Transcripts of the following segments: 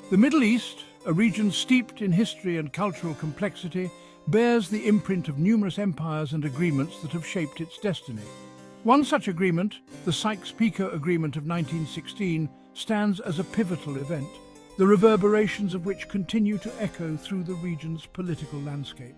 The Middle East, a region steeped in history and cultural complexity, bears the imprint of numerous empires and agreements that have shaped its destiny. One such agreement, the Sykes-Picot Agreement of 1916, stands as a pivotal event, the reverberations of which continue to echo through the region's political landscape.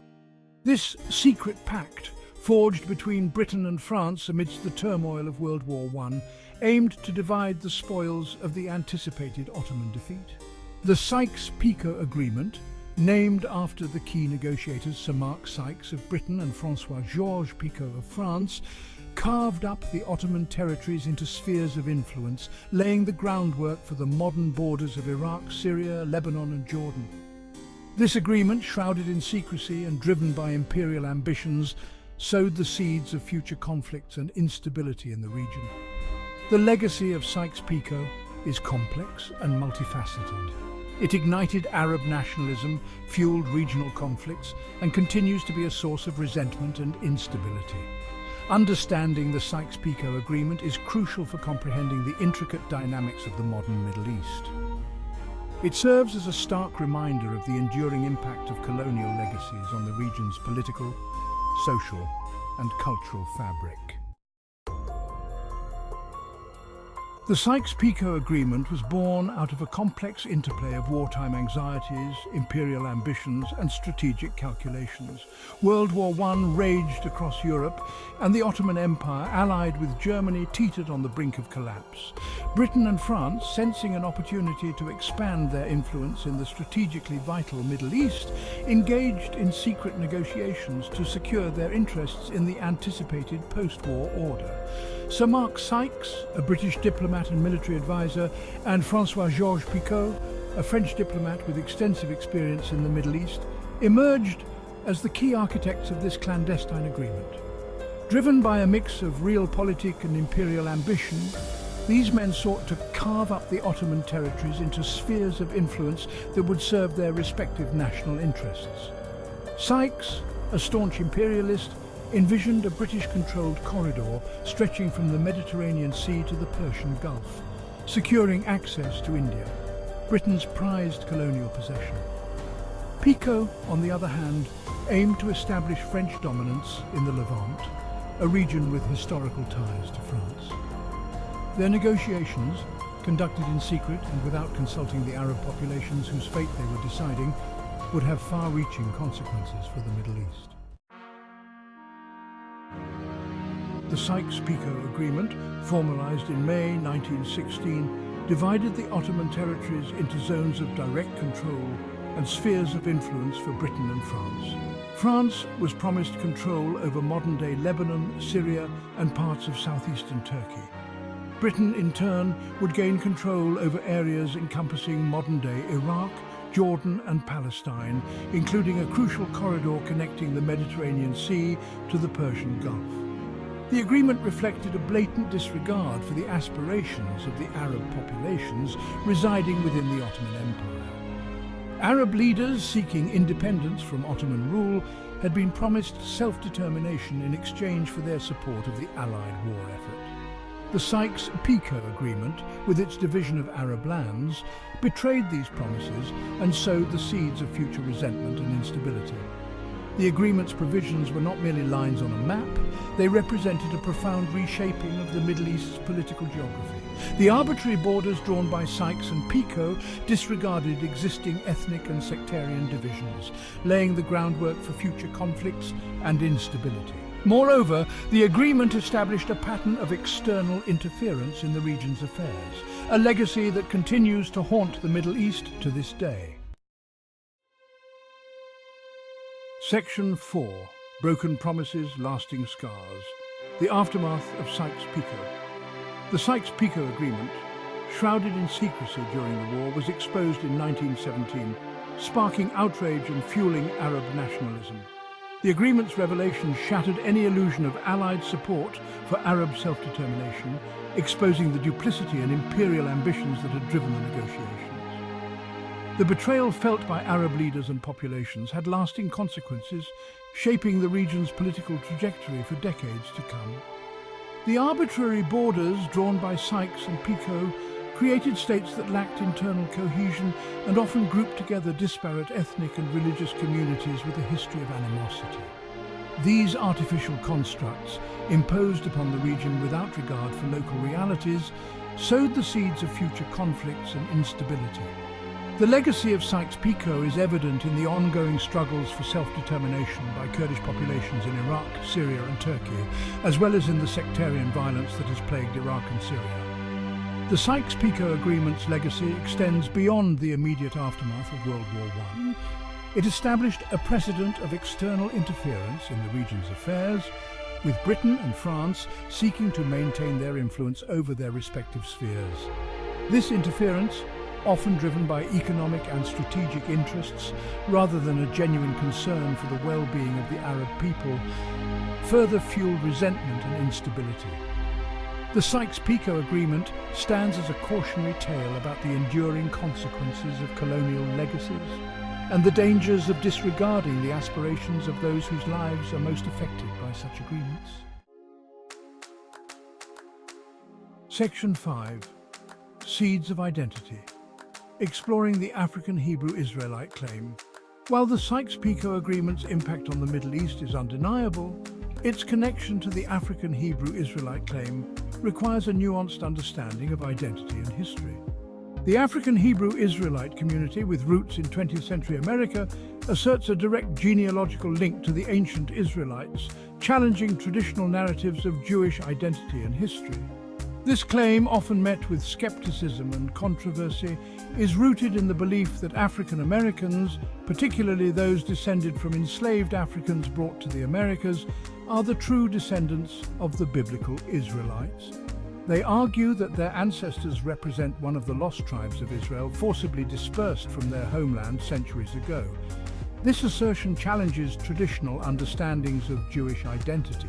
This secret pact, forged between Britain and France amidst the turmoil of World War I, aimed to divide the spoils of the anticipated Ottoman defeat. The Sykes-Picot Agreement, named after the key negotiators Sir Mark Sykes of Britain and François-Georges Picot of France, carved up the Ottoman territories into spheres of influence, laying the groundwork for the modern borders of Iraq, Syria, Lebanon and Jordan. This agreement, shrouded in secrecy and driven by imperial ambitions, sowed the seeds of future conflicts and instability in the region. The legacy of Sykes-Picot is complex and multifaceted. It ignited Arab nationalism, fueled regional conflicts, and continues to be a source of resentment and instability. Understanding the Sykes-Picot Agreement is crucial for comprehending the intricate dynamics of the modern Middle East. It serves as a stark reminder of the enduring impact of colonial legacies on the region's political, social, and cultural fabric. The Sykes-Picot Agreement was born out of a complex interplay of wartime anxieties, imperial ambitions, and strategic calculations. World War I raged across Europe, and the Ottoman Empire, allied with Germany, teetered on the brink of collapse. Britain and France, sensing an opportunity to expand their influence in the strategically vital Middle East, engaged in secret negotiations to secure their interests in the anticipated post-war order. Sir Mark Sykes, a British diplomat and military advisor, and François-Georges Picot, a French diplomat with extensive experience in the Middle East, emerged as the key architects of this clandestine agreement. Driven by a mix of realpolitik and imperial ambition, these men sought to carve up the Ottoman territories into spheres of influence that would serve their respective national interests. Sykes, a staunch imperialist, envisioned a British-controlled corridor stretching from the Mediterranean Sea to the Persian Gulf, securing access to India, Britain's prized colonial possession. Picot, on the other hand, aimed to establish French dominance in the Levant, a region with historical ties to France. Their negotiations, conducted in secret and without consulting the Arab populations whose fate they were deciding, would have far-reaching consequences for the Middle East. The Sykes-Picot Agreement, formalized in May 1916, divided the Ottoman territories into zones of direct control and spheres of influence for Britain and France. France was promised control over modern-day Lebanon, Syria, and parts of southeastern Turkey. Britain, in turn, would gain control over areas encompassing modern-day Iraq, Jordan and Palestine, including a crucial corridor connecting the Mediterranean Sea to the Persian Gulf. The agreement reflected a blatant disregard for the aspirations of the Arab populations residing within the Ottoman Empire. Arab leaders seeking independence from Ottoman rule had been promised self-determination in exchange for their support of the Allied war effort. The Sykes-Picot Agreement, with its division of Arab lands, betrayed these promises and sowed the seeds of future resentment and instability. The agreement's provisions were not merely lines on a map, they represented a profound reshaping of the Middle East's political geography. The arbitrary borders drawn by Sykes and Picot disregarded existing ethnic and sectarian divisions, laying the groundwork for future conflicts and instability. Moreover, the agreement established a pattern of external interference in the region's affairs, a legacy that continues to haunt the Middle East to this day. Section 4. Broken Promises, Lasting Scars. The Aftermath of Sykes-Picot. The Sykes-Picot Agreement, shrouded in secrecy during the war, was exposed in 1917, sparking outrage and fueling Arab nationalism. The agreement's revelation shattered any illusion of Allied support for Arab self-determination, exposing the duplicity and imperial ambitions that had driven the negotiations. The betrayal felt by Arab leaders and populations had lasting consequences, shaping the region's political trajectory for decades to come. The arbitrary borders drawn by Sykes and Picot created states that lacked internal cohesion and often grouped together disparate ethnic and religious communities with a history of animosity. These artificial constructs, imposed upon the region without regard for local realities, sowed the seeds of future conflicts and instability. The legacy of Sykes-Picot is evident in the ongoing struggles for self-determination by Kurdish populations in Iraq, Syria and Turkey, as well as in the sectarian violence that has plagued Iraq and Syria. The Sykes-Picot Agreement's legacy extends beyond the immediate aftermath of World War I. It established a precedent of external interference in the region's affairs, with Britain and France seeking to maintain their influence over their respective spheres. This interference, often driven by economic and strategic interests rather than a genuine concern for the well-being of the Arab people, further fueled resentment and instability. The Sykes-Picot Agreement stands as a cautionary tale about the enduring consequences of colonial legacies and the dangers of disregarding the aspirations of those whose lives are most affected by such agreements. Section 5. Seeds of Identity. Exploring the African Hebrew-Israelite claim. While the Sykes-Picot Agreement's impact on the Middle East is undeniable, its connection to the African Hebrew-Israelite claim requires a nuanced understanding of identity and history. The African Hebrew-Israelite community, with roots in 20th century America, asserts a direct genealogical link to the ancient Israelites, challenging traditional narratives of Jewish identity and history. This claim, often met with skepticism and controversy, is rooted in the belief that African Americans, particularly those descended from enslaved Africans brought to the Americas, are the true descendants of the biblical Israelites. They argue that their ancestors represent one of the lost tribes of Israel forcibly dispersed from their homeland centuries ago. This assertion challenges traditional understandings of Jewish identity,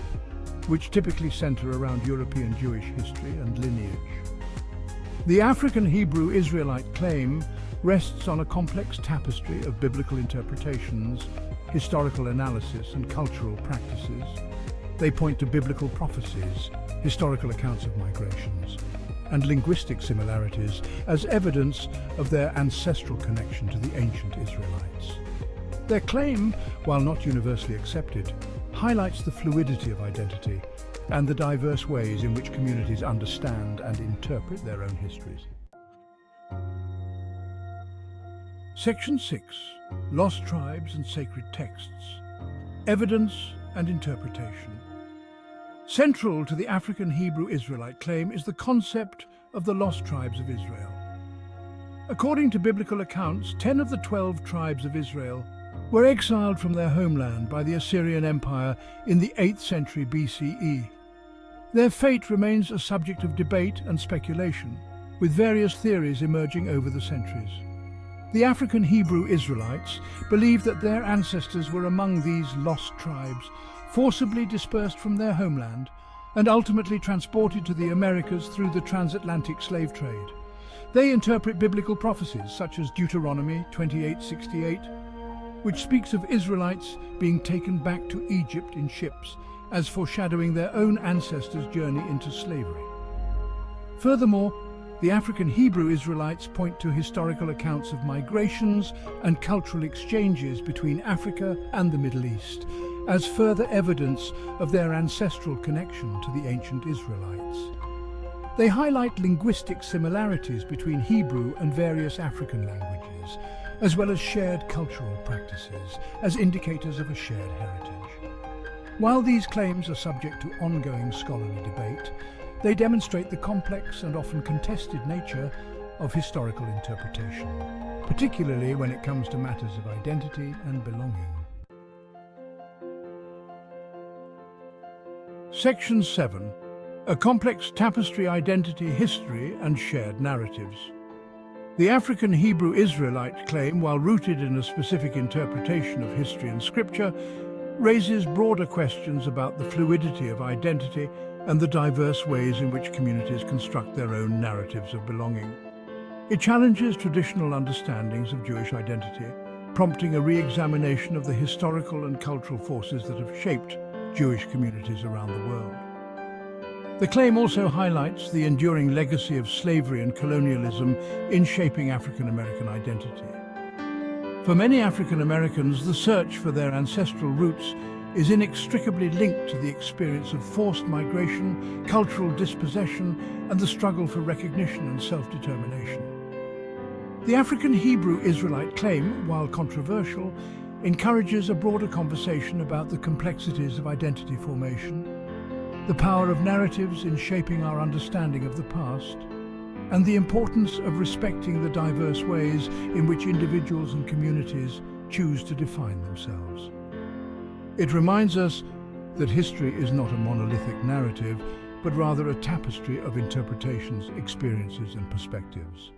which typically center around European Jewish history and lineage. The African Hebrew-Israelite claim rests on a complex tapestry of biblical interpretations, historical analysis, and cultural practices. They point to biblical prophecies, historical accounts of migrations, and linguistic similarities as evidence of their ancestral connection to the ancient Israelites. Their claim, while not universally accepted, highlights the fluidity of identity and the diverse ways in which communities understand and interpret their own histories. Section 6. Lost Tribes and Sacred Texts. Evidence and Interpretation. Central to the African Hebrew-Israelite claim is the concept of the lost tribes of Israel. According to biblical accounts, 10 of the 12 tribes of Israel were exiled from their homeland by the Assyrian Empire in the 8th century BCE. Their fate remains a subject of debate and speculation, with various theories emerging over the centuries. The African Hebrew Israelites believe that their ancestors were among these lost tribes, forcibly dispersed from their homeland and ultimately transported to the Americas through the transatlantic slave trade. They interpret biblical prophecies such as Deuteronomy 28:68, which speaks of Israelites being taken back to Egypt in ships, as foreshadowing their own ancestors' journey into slavery. Furthermore, the African Hebrew Israelites point to historical accounts of migrations and cultural exchanges between Africa and the Middle East, as further evidence of their ancestral connection to the ancient Israelites. They highlight linguistic similarities between Hebrew and various African languages, as well as shared cultural practices, as indicators of a shared heritage. While these claims are subject to ongoing scholarly debate, they demonstrate the complex and often contested nature of historical interpretation, particularly when it comes to matters of identity and belonging. Section 7. A complex tapestry identity, history, and shared narratives. The African Hebrew Israelite claim, while rooted in a specific interpretation of history and scripture, raises broader questions about the fluidity of identity and the diverse ways in which communities construct their own narratives of belonging. It challenges traditional understandings of Jewish identity, prompting a re-examination of the historical and cultural forces that have shaped Jewish communities around the world. The claim also highlights the enduring legacy of slavery and colonialism in shaping African American identity. For many African Americans, the search for their ancestral roots is inextricably linked to the experience of forced migration, cultural dispossession, and the struggle for recognition and self-determination. The African Hebrew Israelite claim, while controversial, encourages a broader conversation about the complexities of identity formation, the power of narratives in shaping our understanding of the past, and the importance of respecting the diverse ways in which individuals and communities choose to define themselves. It reminds us that history is not a monolithic narrative, but rather a tapestry of interpretations, experiences, and perspectives.